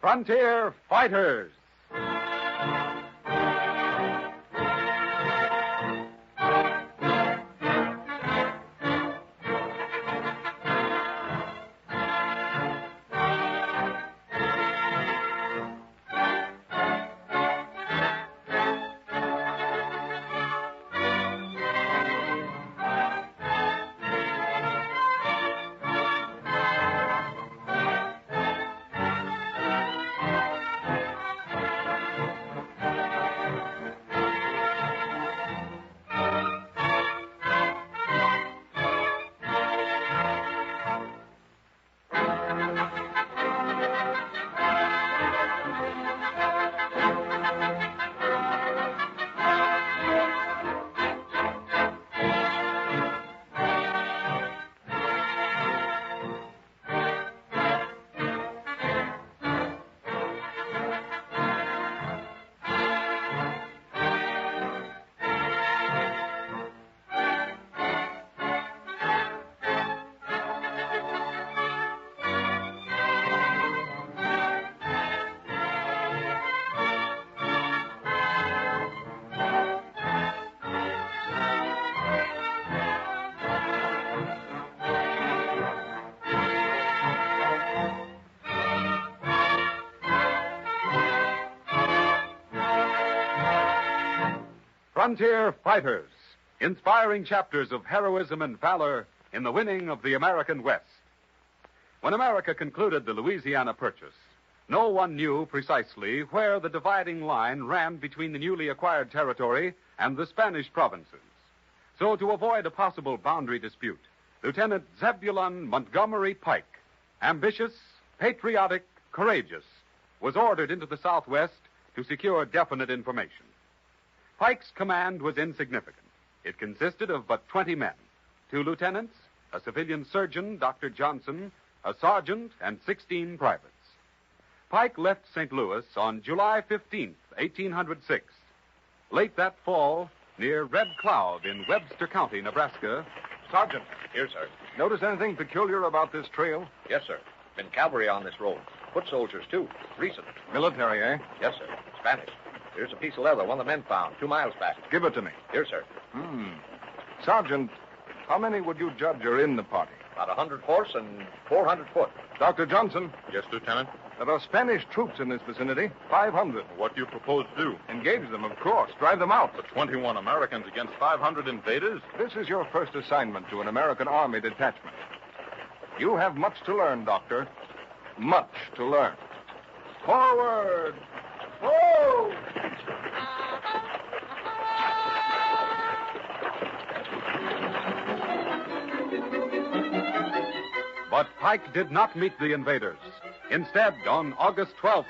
Frontier Fighters. Frontier Fighters, inspiring chapters of heroism and valor in the winning of the American West. When America concluded the Louisiana Purchase, no one knew precisely where the dividing line ran between the newly acquired territory and the Spanish provinces. So, to avoid a possible boundary dispute, Lieutenant Zebulon Montgomery Pike, ambitious, patriotic, courageous, was ordered into the Southwest to secure definite information. Pike's command was insignificant. It consisted of but 20 men, 2 lieutenants, a civilian surgeon, Dr. Johnson, a sergeant, and 16 privates. Pike left St. Louis on July 15th, 1806. Late that fall, near Red Cloud in Webster County, Nebraska. Sergeant. Here, sir. Notice anything peculiar about this trail? Yes, sir. Been cavalry on this road. Foot soldiers, too. Recent. Military, eh? Yes, sir. Spanish. Here's a piece of leather, one of the men found, 2 miles back. Give it to me. Here, sir. Sergeant, how many would you judge are in the party? About 100 horse and 400 foot. Dr. Johnson? Yes, Lieutenant? There are Spanish troops in this vicinity, 500. What do you propose to do? Engage them, of course. Drive them out. The 21 Americans against 500 invaders? This is your first assignment to an American Army detachment. You have much to learn, Doctor. Much to learn. Forward! Whoa! But Pike did not meet the invaders. Instead, on August 12th...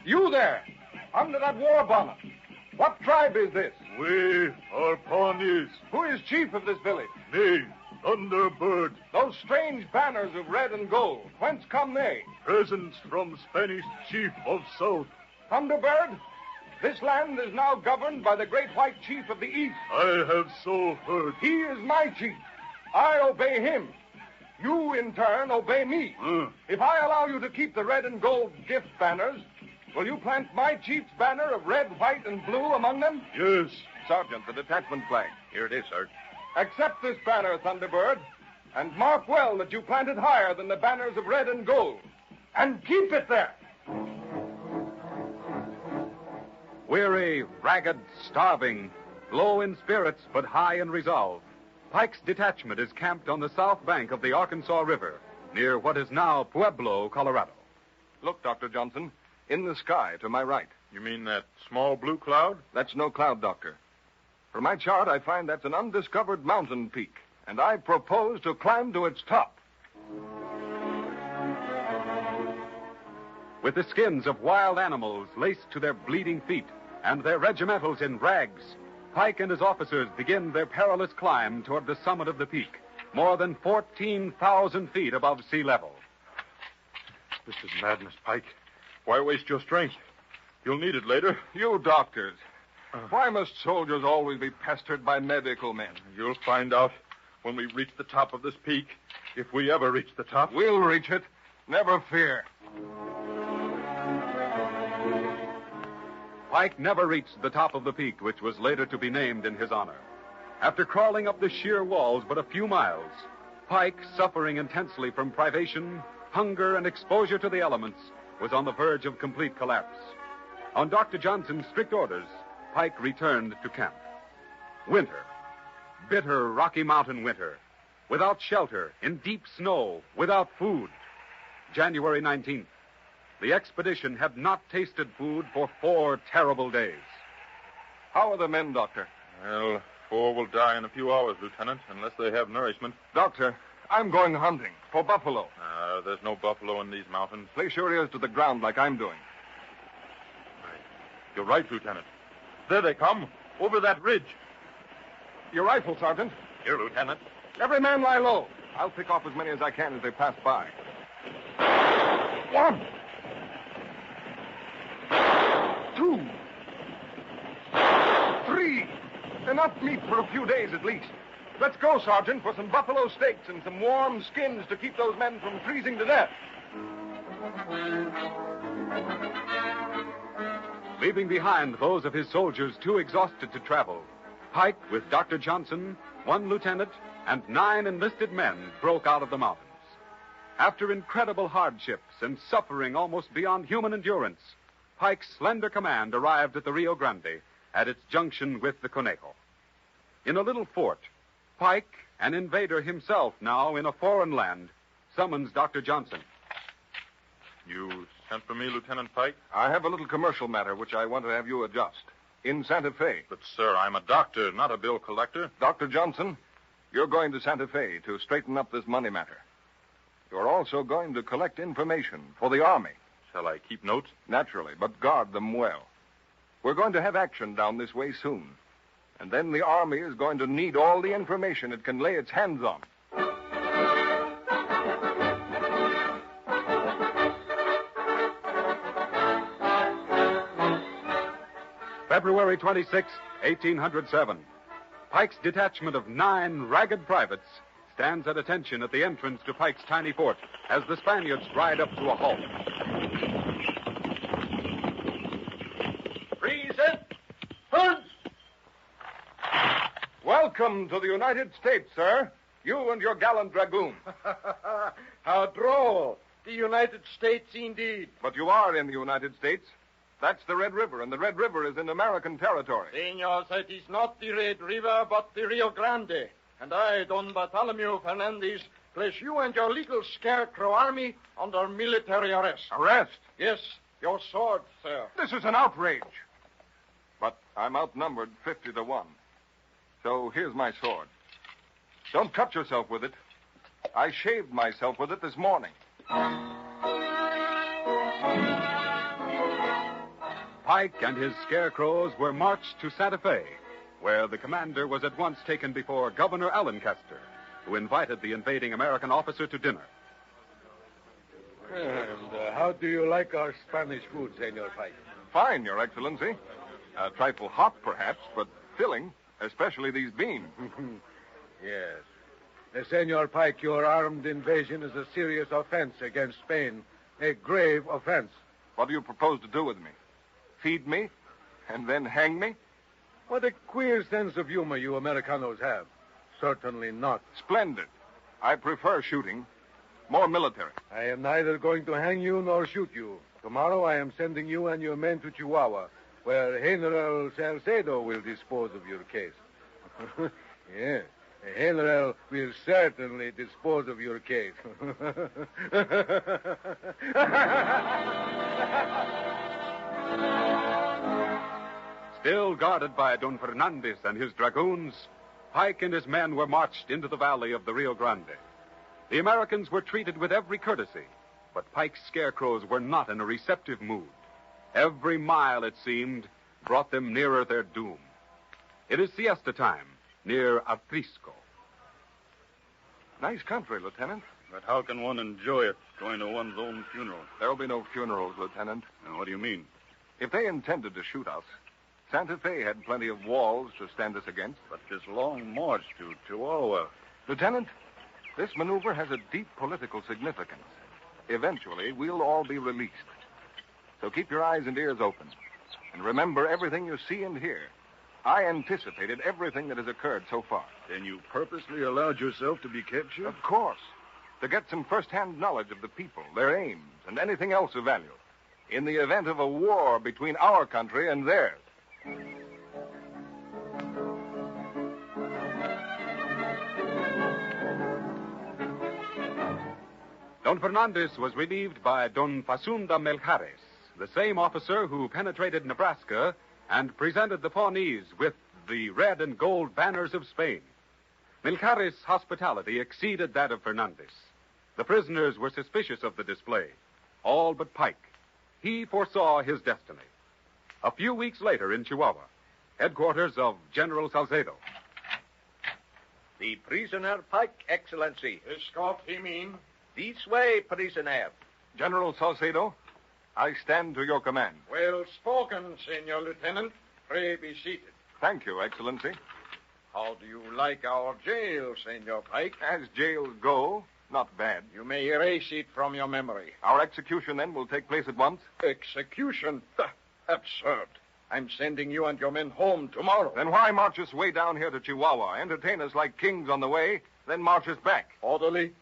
You there, under that war bonnet. What tribe is this? We are Pawnees. Who is chief of this village? Me, Thunderbird. Those strange banners of red and gold, whence come they? Presents from Spanish chief of South. Thunderbird, this land is now governed by the great white chief of the East. I have so heard. He is my chief. I obey him. You, in turn, obey me. If I allow you to keep the red and gold gift banners, will you plant my chief's banner of red, white, and blue among them? Yes. Sergeant, the detachment flag. Here it is, sir. Accept this banner, Thunderbird, and mark well that you plant it higher than the banners of red and gold. And keep it there. Weary, ragged, starving, low in spirits but high in resolve, Pike's detachment is camped on the south bank of the Arkansas River, near what is now Pueblo, Colorado. Look, Dr. Johnson, in the sky to my right. You mean that small blue cloud? That's no cloud, Doctor. From my chart, I find that's an undiscovered mountain peak, and I propose to climb to its top. With the skins of wild animals laced to their bleeding feet and their regimentals in rags, Pike and his officers begin their perilous climb toward the summit of the peak, more than 14,000 feet above sea level. This is madness, Pike. Why waste your strength? You'll need it later. You doctors. Why must soldiers always be pestered by medical men? You'll find out when we reach the top of this peak, if we ever reach the top. We'll reach it. Never fear. Pike never reached the top of the peak, which was later to be named in his honor. After crawling up the sheer walls but a few miles, Pike, suffering intensely from privation, hunger, and exposure to the elements, was on the verge of complete collapse. On Dr. Johnson's strict orders, Pike returned to camp. Winter. Bitter Rocky Mountain winter. Without shelter, in deep snow, without food. January 19th. The expedition had not tasted food for 4 terrible days. How are the men, Doctor? Well, 4 will die in a few hours, Lieutenant, unless they have nourishment. Doctor, I'm going hunting for buffalo. There's no buffalo in these mountains. Place your ears to the ground like I'm doing. You're right, Lieutenant. There they come, over that ridge. Your rifle, Sergeant. Here, Lieutenant. Every man lie low. I'll pick off as many as I can as they pass by. 1, 2, 3. Enough meat for a few days at least. Let's go, Sergeant, for some buffalo steaks and some warm skins to keep those men from freezing to death. Leaving behind those of his soldiers too exhausted to travel, Pike, with Dr. Johnson, 1 lieutenant, and 9 enlisted men, broke out of the mountains. After incredible hardships and suffering almost beyond human endurance, Pike's slender command arrived at the Rio Grande at its junction with the Conejo. In a little fort, Pike, an invader himself now in a foreign land, summons Dr. Johnson. You sent for me, Lieutenant Pike? I have a little commercial matter which I want to have you adjust. In Santa Fe. But, sir, I'm a doctor, not a bill collector. Dr. Johnson, you're going to Santa Fe to straighten up this money matter. You're also going to collect information for the Army. Shall I keep notes? Naturally, but guard them well. We're going to have action down this way soon. And then the Army is going to need all the information it can lay its hands on. February 26, 1807. Pike's detachment of 9 ragged privates stands at attention at the entrance to Pike's tiny fort as the Spaniards ride up to a halt. Present. Welcome to the United States, sir. You and your gallant dragoon. How droll. The United States, indeed. But you are in the United States. That's the Red River, and the Red River is in American territory. Senor, it is not the Red River, but the Rio Grande. And I, Don Bartholomew Fernandez, place you and your little scarecrow army under military arrest. Arrest? Yes, your sword, sir. This is an outrage. But I'm outnumbered 50 to 1. So here's my sword. Don't cut yourself with it. I shaved myself with it this morning. Pike and his scarecrows were marched to Santa Fe, where the commander was at once taken before Governor Allencaster, who invited the invading American officer to dinner. And how do you like our Spanish food, Senor Pike? Fine, Your Excellency. A trifle hot, perhaps, but filling, especially these beans. Yes. Senor Pike, your armed invasion is a serious offense against Spain. A grave offense. What do you propose to do with me? Feed me? And then hang me? What a queer sense of humor you Americanos have. Certainly not. Splendid. I prefer shooting. More military. I am neither going to hang you nor shoot you. Tomorrow I am sending you and your men to Chihuahua, where General Salcedo will dispose of your case. Yes. General will certainly dispose of your case. Still guarded by Don Fernandez and his dragoons, Pike and his men were marched into the valley of the Rio Grande. The Americans were treated with every courtesy, but Pike's scarecrows were not in a receptive mood. Every mile, it seemed, brought them nearer their doom. It is siesta time near Atrisco. Nice country, Lieutenant. But how can one enjoy it going to one's own funeral? There'll be no funerals, Lieutenant. Now, what do you mean? If they intended to shoot us, Santa Fe had plenty of walls to stand us against. But this long march to Chihuahua. Lieutenant, this maneuver has a deep political significance. Eventually, we'll all be released. So keep your eyes and ears open. And remember everything you see and hear. I anticipated everything that has occurred so far. Then you purposely allowed yourself to be captured? Of course. To get some first-hand knowledge of the people, their aims, and anything else of value. In the event of a war between our country and theirs. Don Fernandez was relieved by Don Fasunda Melgares, the same officer who penetrated Nebraska and presented the Pawnees with the red and gold banners of Spain. Melgares' hospitality exceeded that of Fernandez. The prisoners were suspicious of the display, all but Pike. He foresaw his destiny. A few weeks later in Chihuahua, headquarters of General Salcedo. The prisoner Pike, Excellency. Escort him in. This way, prisoner. General Salcedo, I stand to your command. Well spoken, Senor Lieutenant. Pray be seated. Thank you, Excellency. How do you like our jail, Senor Pike? As jails go, not bad. You may erase it from your memory. Our execution, then, will take place at once? Execution? Absurd. I'm sending you and your men home tomorrow. Then why march us way down here to Chihuahua, entertain us like kings on the way, then march us back? Orderly,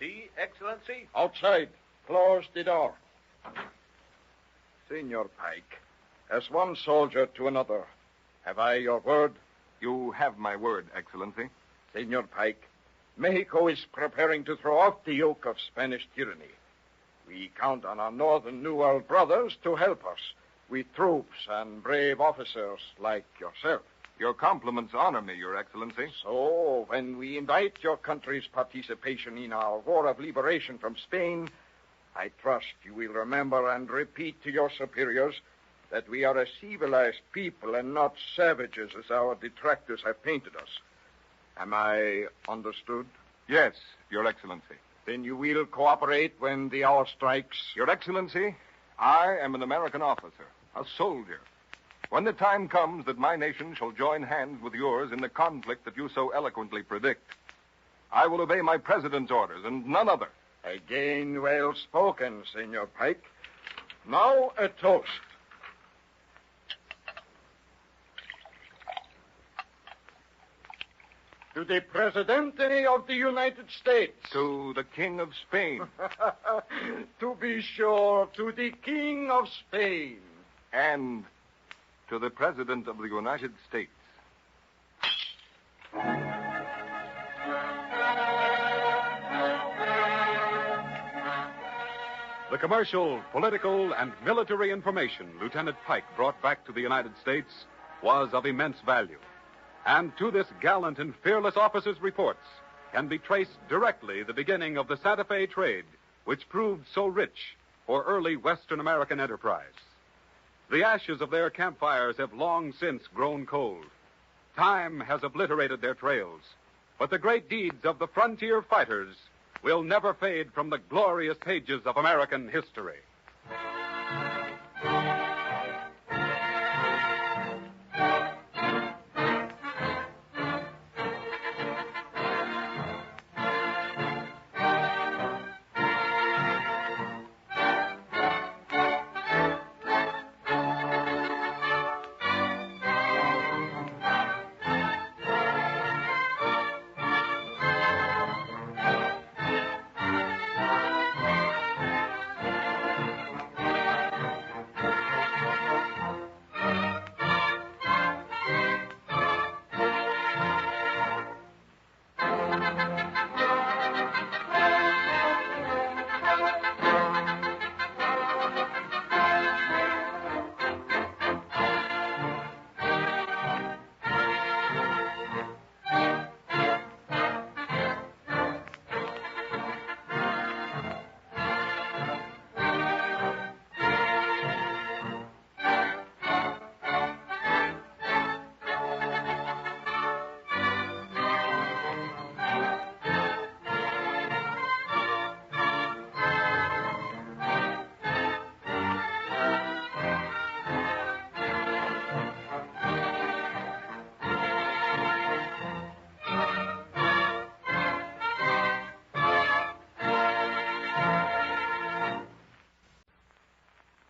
See, Excellency? outside. Close the door. Senor Pike, as one soldier to another, have I your word? You have my word, Excellency. Senor Pike, Mexico is preparing to throw off the yoke of Spanish tyranny. We count on our northern New World brothers to help us with troops and brave officers like yourself. Your compliments honor me, Your Excellency. So, when we invite your country's participation in our war of liberation from Spain, I trust you will remember and repeat to your superiors that we are a civilized people and not savages as our detractors have painted us. Am I understood? Yes, Your Excellency. Then you will cooperate when the hour strikes? Your Excellency, I am an American officer, a soldier. When the time comes that my nation shall join hands with yours in the conflict that you so eloquently predict, I will obey my president's orders and none other. Again well spoken, Senor Pike. Now a toast. To the Presidente of the United States. To the King of Spain. To be sure, to the King of Spain. And to the President of the United States. The commercial, political, and military information Lieutenant Pike brought back to the United States was of immense value. And to this gallant and fearless officer's reports can be traced directly the beginning of the Santa Fe trade, which proved so rich for early Western American enterprise. The ashes of their campfires have long since grown cold. Time has obliterated their trails, but the great deeds of the frontier fighters will never fade from the glorious pages of American history.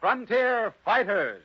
Frontier Fighters.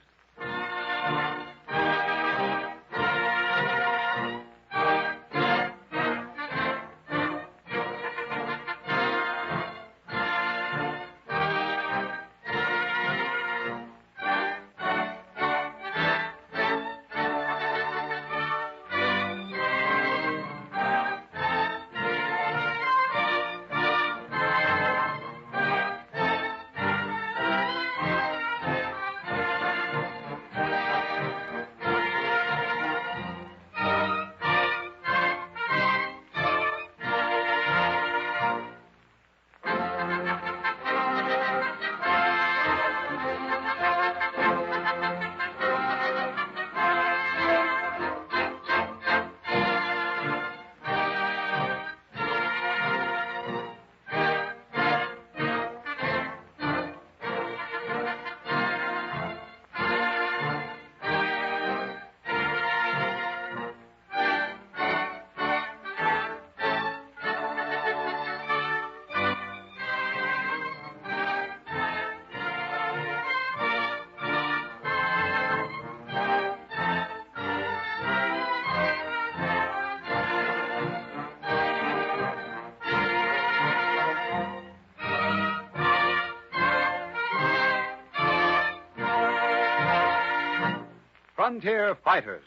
Frontier Fighters,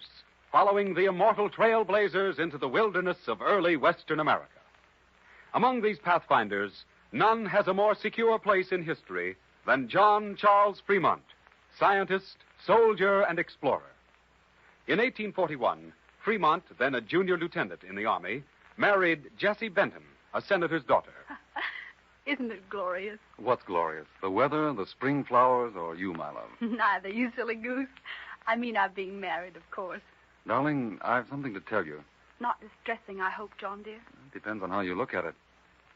following the immortal trailblazers into the wilderness of early Western America. Among these pathfinders, none has a more secure place in history than John Charles Fremont, scientist, soldier, and explorer. In 1841, Fremont, then a junior lieutenant in the Army, married Jessie Benton, a senator's daughter. Isn't it glorious? What's glorious? The weather, the spring flowers, or you, my love? Neither, you silly goose. I mean our being married, of course. Darling, I have something to tell you. Not distressing, I hope, John, dear. It depends on how you look at it.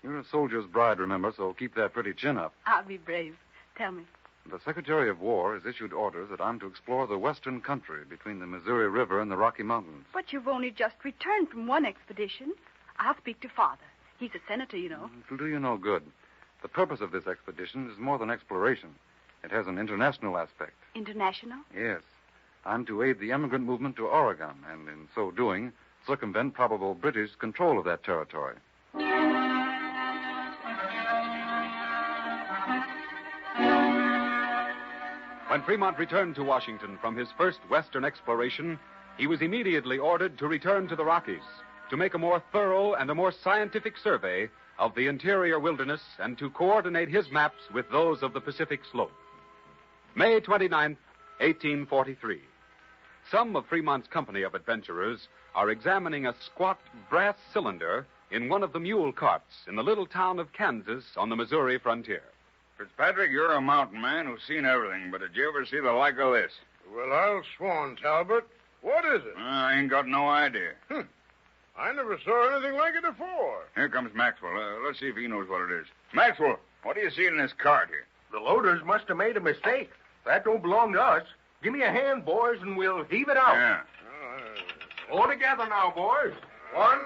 You're a soldier's bride, remember, so keep that pretty chin up. I'll be brave. Tell me. The Secretary of War has issued orders that I'm to explore the western country between the Missouri River and the Rocky Mountains. But you've only just returned from one expedition. I'll speak to Father. He's a senator, you know. It'll do you no good. The purpose of this expedition is more than exploration. It has an international aspect. International? Yes. I'm to aid the emigrant movement to Oregon, and in so doing, circumvent probable British control of that territory. When Fremont returned to Washington from his first Western exploration, he was immediately ordered to return to the Rockies to make a more thorough and a more scientific survey of the interior wilderness and to coordinate his maps with those of the Pacific slope. May 29th, 1843. Some of Fremont's company of adventurers are examining a squat brass cylinder in one of the mule carts in the little town of Kansas on the Missouri frontier. Fitzpatrick, you're a mountain man who's seen everything, but did you ever see the like of this? Well, I'll swan, Talbot. What is it? I ain't got no idea. I never saw anything like it before. Here comes Maxwell. Let's see if he knows what it is. Maxwell, what do you see in this cart here? The loaders must have made a mistake. That don't belong to us. Give me a hand, boys, and we'll heave it out. Yeah. All together now, boys. One.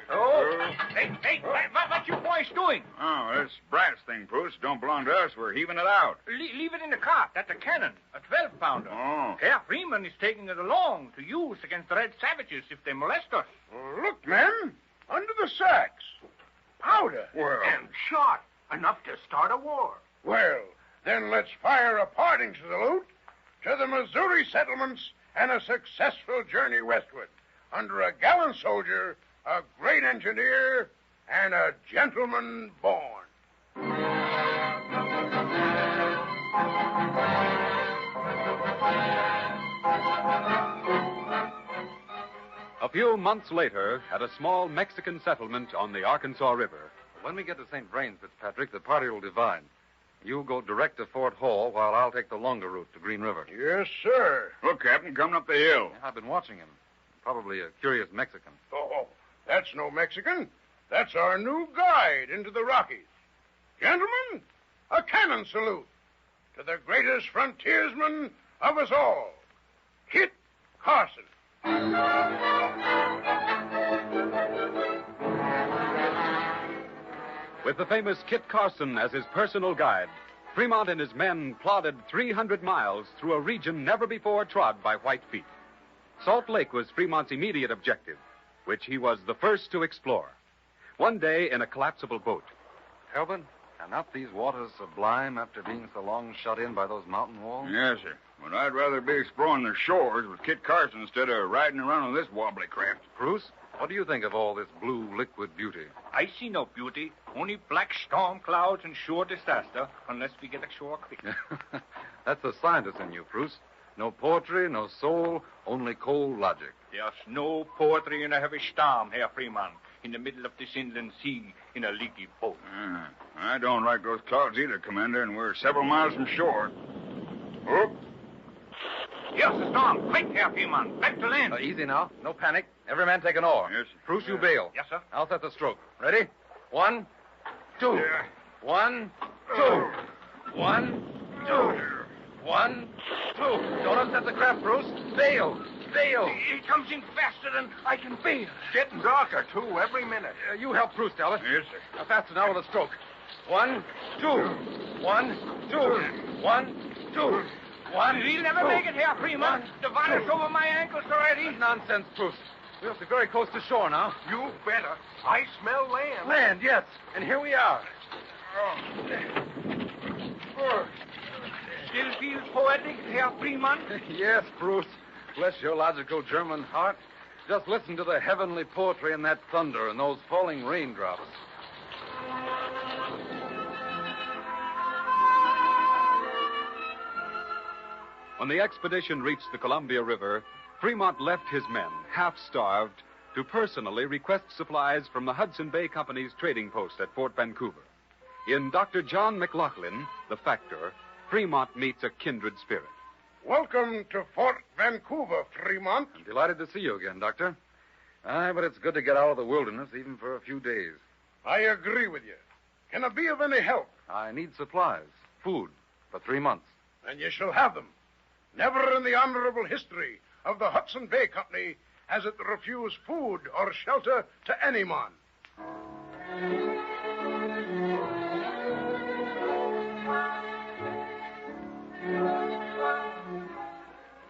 Oh. Hey, what you boys doing? Oh, this brass thing, Bruce, don't belong to us. We're heaving it out. Leave it in the cart. That's a cannon, a 12-pounder. Oh. Herr Freeman is taking it along to use against the red savages if they molest us. Look, men, under the sacks. Powder. Well. And shot. Enough to start a war. Well, then let's fire a parting salute to the Missouri settlements and a successful journey westward under a gallant soldier, a great engineer, and a gentleman born. A few months later, at a small Mexican settlement on the Arkansas River. When we get to St. Vrain, Fitzpatrick, the party will divide. You'll go direct to Fort Hall while I'll take the longer route to Green River. Yes, sir. Look, Captain, coming up the hill. I've been watching him. Probably a curious Mexican. Oh, that's no Mexican. That's our new guide into the Rockies. Gentlemen, a cannon salute to the greatest frontiersman of us all, Kit Carson. With the famous Kit Carson as his personal guide, Fremont and his men plodded 300 miles through a region never before trod by white feet. Salt Lake was Fremont's immediate objective, which he was the first to explore. One day in a collapsible boat. Talbot, are not these waters sublime after being so long shut in by those mountain walls? Yes, sir. But I'd rather be exploring the shores with Kit Carson instead of riding around on this wobbly craft. Bruce, what do you think of all this blue liquid beauty? I see no beauty, only black storm clouds and sure disaster, unless we get ashore quick. That's the scientist in you, Bruce. No poetry, no soul, only cold logic. There's no poetry in a heavy storm, Herr Fremont, in the middle of this inland sea, in a leaky boat. I don't like those clouds either, Commander, and we're several miles from shore. Oh. Here's the storm. Quick, Herr Fremont. Back to land. Easy now. No panic. Every man take an oar. Yes, sir. Bruce, you bail. Yes, sir. I'll set the stroke. Ready? 1, 2. Yeah. 1, 2. 1, 2. 1, 2. Don't upset the craft, Bruce. Sail. Sail. It comes in faster than I can bear. Getting darker, too, every minute. You help Bruce, Talbot. Yes, sir. Now faster now with a stroke. 1, 2. 1, 2. 1, 2. 1. We'll never make it, Herr Fremont. The water's over my ankles already. Nonsense, Bruce. We must be very close to shore now. You better. I smell land. Land, yes. And here we are. Still feels poetic, Herr Fremont? Yes, Bruce. Bless your logical German heart. Just listen to the heavenly poetry in that thunder and those falling raindrops. When the expedition reached the Columbia River, Fremont left his men, half-starved, to personally request supplies from the Hudson Bay Company's trading post at Fort Vancouver. In Dr. John McLaughlin, the factor, Fremont meets a kindred spirit. Welcome to Fort Vancouver, Fremont. I'm delighted to see you again, Doctor. Aye, but it's good to get out of the wilderness, even for a few days. I agree with you. Can I be of any help? I need supplies, food, for 3 months. And you shall have them. Never in the honorable history of the Hudson Bay Company has it refused food or shelter to any man.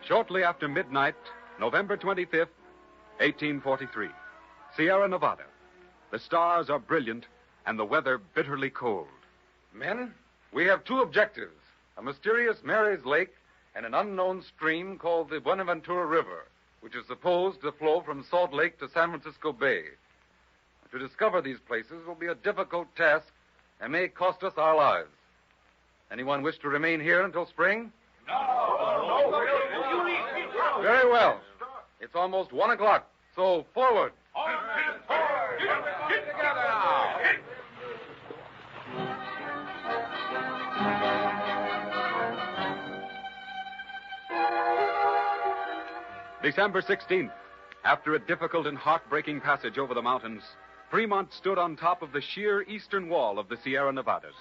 Shortly after midnight, November 25th, 1843, Sierra Nevada. The stars are brilliant and the weather bitterly cold. Men, we have 2 objectives. A mysterious Mary's Lake and an unknown stream called the Buenaventura River, which is supposed to flow from Salt Lake to San Francisco Bay. To discover these places will be a difficult task and may cost us our lives. Anyone wish to remain here until spring? No. Very well. It's almost 1 o'clock, so forward. Get together now. December 16th, after a difficult and heartbreaking passage over the mountains, Fremont stood on top of the sheer eastern wall of the Sierra Nevadas,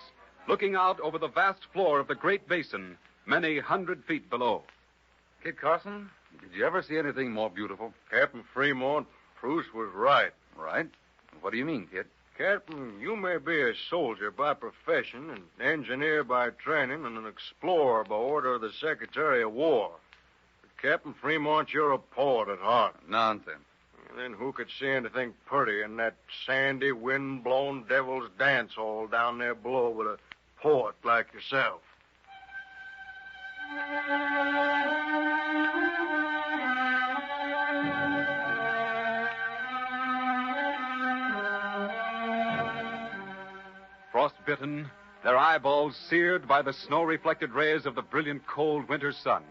looking out over the vast floor of the Great Basin, many 100 feet below. Kit Carson, did you ever see anything more beautiful? Captain Fremont, Bruce was right. Right. What do you mean, Kit? Captain, you may be a soldier by profession, an engineer by training, and an explorer by order of the Secretary of War. But Captain Fremont, you're a poet at heart. Nonsense. And then who could see anything pretty in that sandy, wind-blown devil's dance hall down there below with a poet like yourself? Frostbitten, their eyeballs seared by the snow-reflected rays of the brilliant cold winter sun,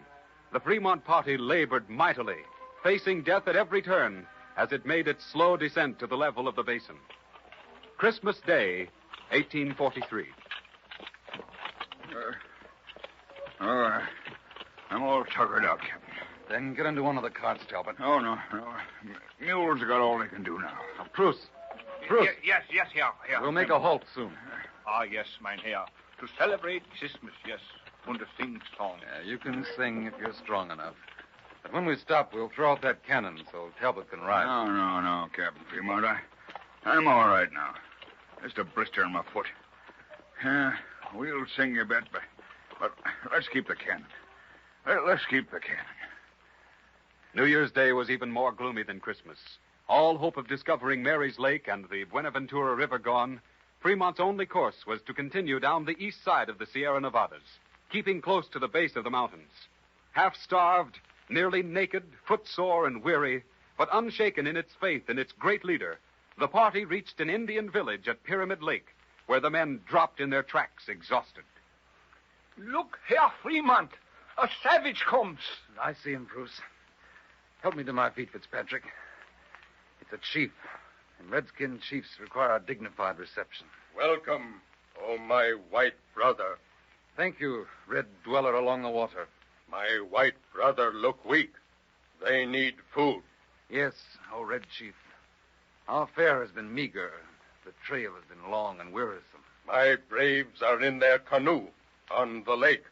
the Fremont party labored mightily, facing death at every turn as it made its slow descent to the level of the basin. Christmas Day, 1843. I'm all tuckered out, Captain. Then get into one of the carts, Talbot. Oh, no. Mules have got all they can do now. Now, Bruce. Bruce. Yes, Herr. We'll make a halt soon. Ah, yes, mein Herr. To celebrate Christmas, yes. And to sing song. Yeah, you can sing if you're strong enough. But when we stop, we'll throw out that cannon so Talbot can ride. No, Captain Fremont. I'm all right now. Just a blister on my foot. we'll sing you a bit, but let's keep the cannon. Let's keep the cannon. New Year's Day was even more gloomy than Christmas. All hope of discovering Mary's Lake and the Buenaventura River gone, Fremont's only course was to continue down the east side of the Sierra Nevadas, keeping close to the base of the mountains. Half-starved, nearly naked, footsore, and weary, but unshaken in its faith in its great leader, the party reached an Indian village at Pyramid Lake, where the men dropped in their tracks, exhausted. Look, Herr Fremont. A savage comes. I see him, Bruce. Help me to my feet, Fitzpatrick. It's a chief, and redskin chiefs require a dignified reception. Welcome, oh my white brother. Thank you, red dweller along the water. My white brother look weak. They need food. Yes, oh red chief. Our fare has been meager. The trail has been long and wearisome. My braves are in their canoe on the lake.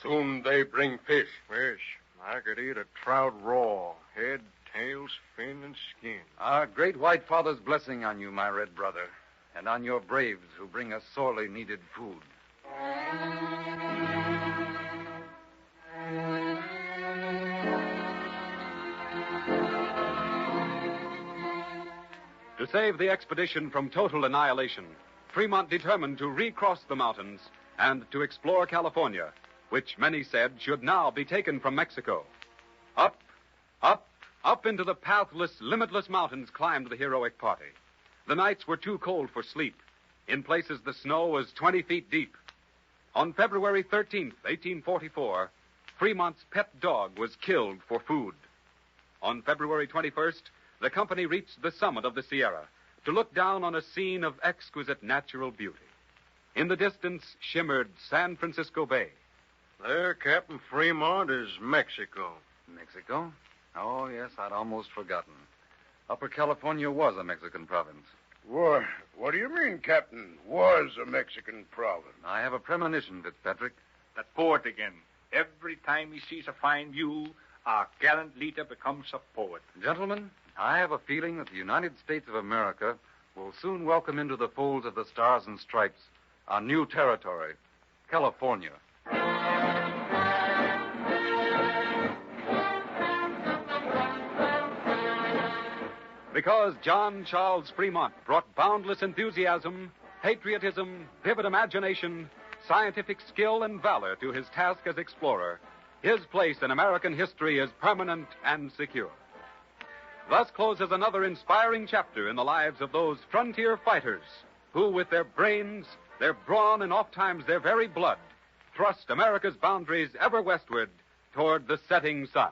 Soon they bring fish. Fish? I could eat a trout raw. Head, tails, fin, and skin. Our great white father's blessing on you, my red brother, and on your braves who bring us sorely needed food. To save the expedition from total annihilation, Fremont determined to recross the mountains and to explore California, which many said should now be taken from Mexico. Up, up, up into the pathless, limitless mountains climbed the heroic party. The nights were too cold for sleep. In places, the snow was 20 feet deep. On February 13th, 1844, Fremont's pet dog was killed for food. On February 21st, the company reached the summit of the Sierra to look down on a scene of exquisite natural beauty. In the distance shimmered San Francisco Bay. There, Captain Fremont, is Mexico. Mexico? Oh, yes, I'd almost forgotten. Upper California was a Mexican province. What do you mean, Captain? Was a Mexican province? I have a premonition, Fitzpatrick. That poet again. Every time he sees a fine view, our gallant leader becomes a poet. Gentlemen, I have a feeling that the United States of America will soon welcome into the folds of the Stars and Stripes our new territory, California. Because John Charles Fremont brought boundless enthusiasm, patriotism, vivid imagination, scientific skill, and valor to his task as explorer, his place in American history is permanent and secure. Thus closes another inspiring chapter in the lives of those frontier fighters who, with their brains, their brawn, and ofttimes their very blood, thrust America's boundaries ever westward toward the setting sun.